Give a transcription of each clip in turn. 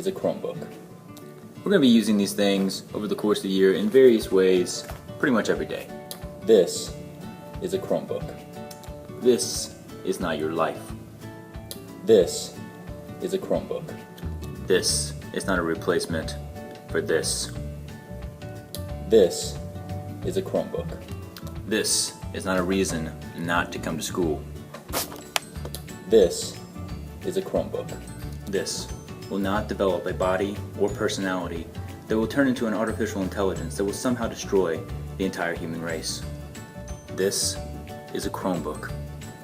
is a Chromebook. We're going to be using these things over the course of the year in various ways, pretty much every day. This is a Chromebook. This is not your life. This is a Chromebook. This is not a replacement for this. This is a Chromebook. This is not a reason not to come to school. This is a Chromebook. This will not develop a body or personality that will turn into an artificial intelligence that will somehow destroy the entire human race. This is a Chromebook.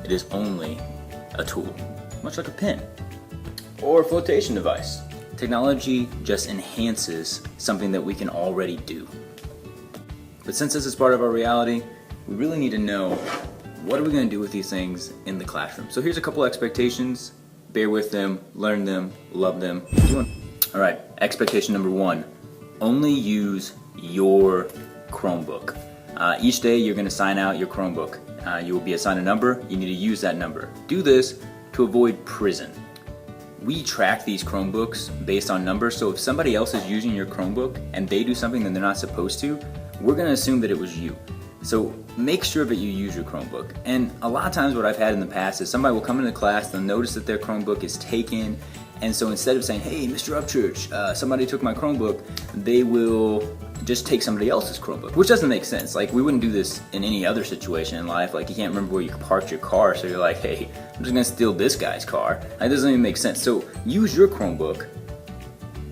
It is only a tool, much like a pen or a flotation device. Technology just enhances something that we can already do. But since this is part of our reality, we really need to know, what are we going to do with these things in the classroom? So here's a couple expectations. Bear with them, learn them, love them. Alright, expectation number 1. Only use your Chromebook. Each day you're going to sign out your Chromebook. You will be assigned a number. You need to use that number. Do this to avoid prison. We track these Chromebooks based on numbers, so if somebody else is using your Chromebook and they do something that they're not supposed to, we're going to assume that it was you. So make sure that you use your Chromebook. And a lot of times what I've had in the past is somebody will come into class, they'll notice that their Chromebook is taken, and so instead of saying, hey, Mr. Upchurch, somebody took my Chromebook, they will just take somebody else's Chromebook, which doesn't make sense. Like, we wouldn't do this in any other situation in life. Like, you can't remember where you parked your car, so you're like, hey, I'm just gonna steal this guy's car. That doesn't even make sense. So use your Chromebook.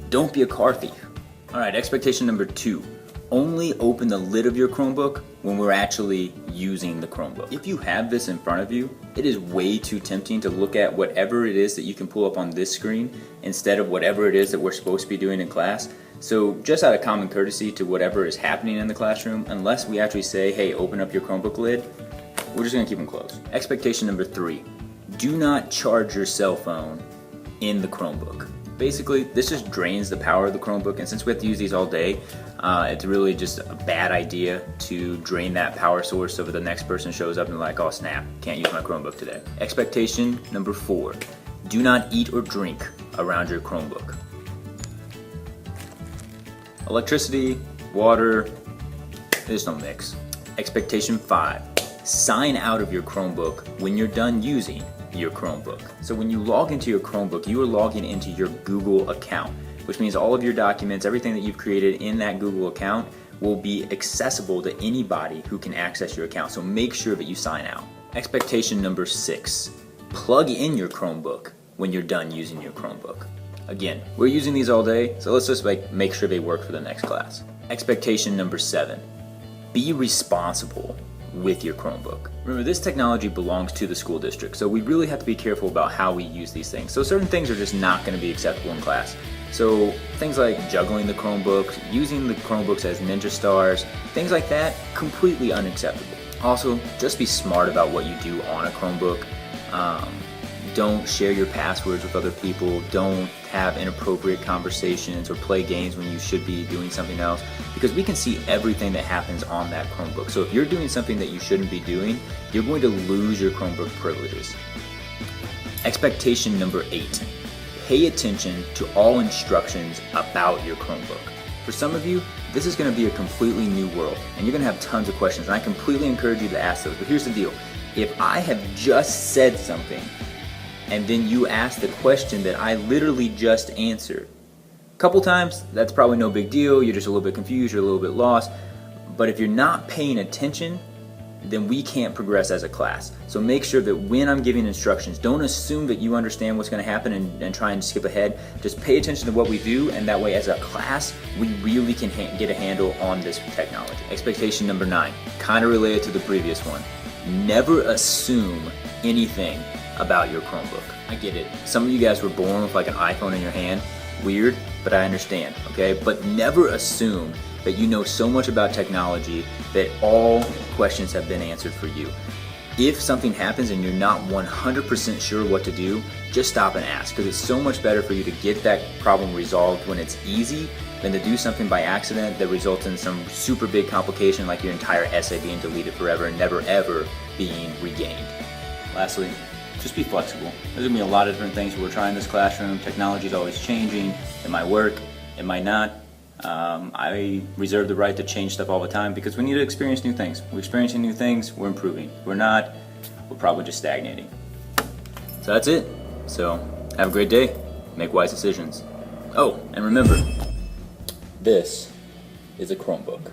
Don't be a car thief. All right, expectation number 2. Only open the lid of your Chromebook when we're actually using the Chromebook. If you have this in front of you, it is way too tempting to look at whatever it is that you can pull up on this screen instead of whatever it is that we're supposed to be doing in class. So just out of common courtesy to whatever is happening in the classroom, unless we actually say, hey, open up your Chromebook lid, we're just gonna keep them closed. Expectation number 3, do not charge your cell phone in the Chromebook. Basically, this just drains the power of the Chromebook, and since we have to use these all day, it's really just a bad idea to drain that power source so that the next person shows up and like, oh snap, can't use my Chromebook today. Expectation number 4, do not eat or drink around your Chromebook. Electricity, water, there's no mix. Expectation 5, sign out of your Chromebook when you're done using your Chromebook. So when you log into your Chromebook, you are logging into your Google account, which means all of your documents, everything that you've created in that Google account will be accessible to anybody who can access your account. So make sure that you sign out. Expectation number 6, plug in your Chromebook when you're done using your Chromebook. Again, we're using these all day, so let's just make sure they work for the next class. Expectation number 7, be responsible with your Chromebook. Remember, this technology belongs to the school district, so we really have to be careful about how we use these things. So certain things are just not going to be acceptable in class. So things like juggling the Chromebooks, using the Chromebooks as ninja stars, things like that, completely unacceptable. Also, just be smart about what you do on a Chromebook. Don't share your passwords with other people. Don't have inappropriate conversations or play games when you should be doing something else, because we can see everything that happens on that Chromebook. So if you're doing something that you shouldn't be doing, you're going to lose your Chromebook privileges. Expectation number 8, pay attention to all instructions about your Chromebook. For some of you, this is going to be a completely new world, and you're going to have tons of questions, and I completely encourage you to ask those. But here's the deal. If I have just said something, and then you ask the question that I literally just answered, a couple times, that's probably no big deal. You're just a little bit confused, you're a little bit lost. But if you're not paying attention, then we can't progress as a class. So make sure that when I'm giving instructions, don't assume that you understand what's going to happen and try and skip ahead. Just pay attention to what we do, and that way as a class, we really can get a handle on this technology. Expectation number 9, kind of related to the previous one. Never assume anything about your Chromebook. I get it. Some of you guys were born with like an iPhone in your hand. Weird, but I understand, okay? But never assume that you know so much about technology that all questions have been answered for you. If something happens and you're not 100% sure what to do, just stop and ask, because it's so much better for you to get that problem resolved when it's easy than to do something by accident that results in some super big complication like your entire essay being deleted forever and never ever being regained. Lastly, just be flexible. There's gonna be a lot of different things we're trying in this classroom. Technology is always changing. It might work, it might not. I reserve the right to change stuff all the time because we need to experience new things. We're experiencing new things, we're improving. If we're not, we're probably just stagnating. So that's it. So have a great day, make wise decisions. Oh, and remember, this is a Chromebook.